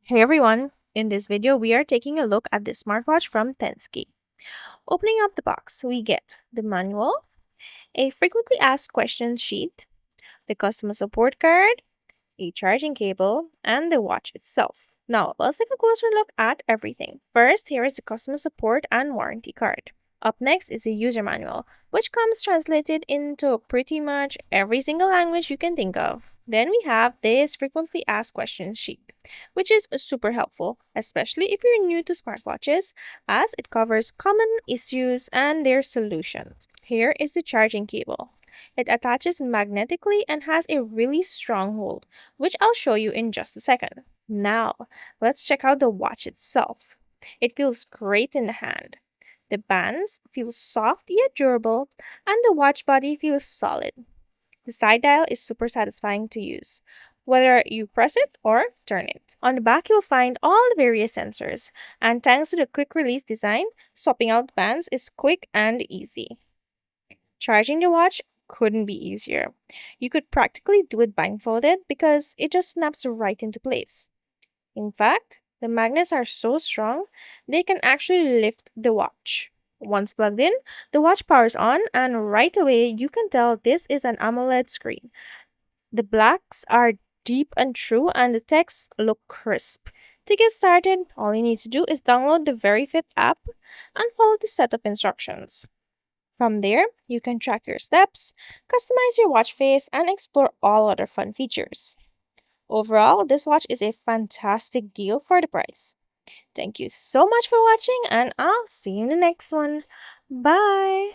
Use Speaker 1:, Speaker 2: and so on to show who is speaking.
Speaker 1: Hey everyone! In this video, we are taking a look at the smartwatch from Tensky. Opening up the box, we get the manual, a frequently asked questions sheet, the customer support card, a charging cable, and the watch itself. Now, let's take a closer look at everything. First, here is the customer support and warranty card. Up next is the user manual, which comes translated into pretty much every single language you can think of. Then we have this frequently asked questions sheet, which is super helpful, especially if you're new to smartwatches, as it covers common issues and their solutions. Here is the charging cable. It attaches magnetically and has a really strong hold, which I'll show you in just a second. Now, let's check out the watch itself. It feels great in the hand. The bands feel soft yet durable, and the watch body feels solid. The side dial is super satisfying to use, whether you press it or turn it. On the back, you'll find all the various sensors, and thanks to the quick release design, swapping out bands is quick and easy. Charging the watch couldn't be easier. You could practically do it blindfolded because it just snaps right into place. In fact, the magnets are so strong they can actually lift the watch. Once plugged in, the watch powers on, and right away you can tell this is an AMOLED screen. The blacks are deep and true, and the texts look crisp. To get started, all you need to do is download the VeryFit app and follow the setup instructions. From there, you can track your steps, customize your watch face, and explore all other fun features. Overall, this watch is a fantastic deal for the price. Thank you so much for watching, and I'll see you in the next one. Bye!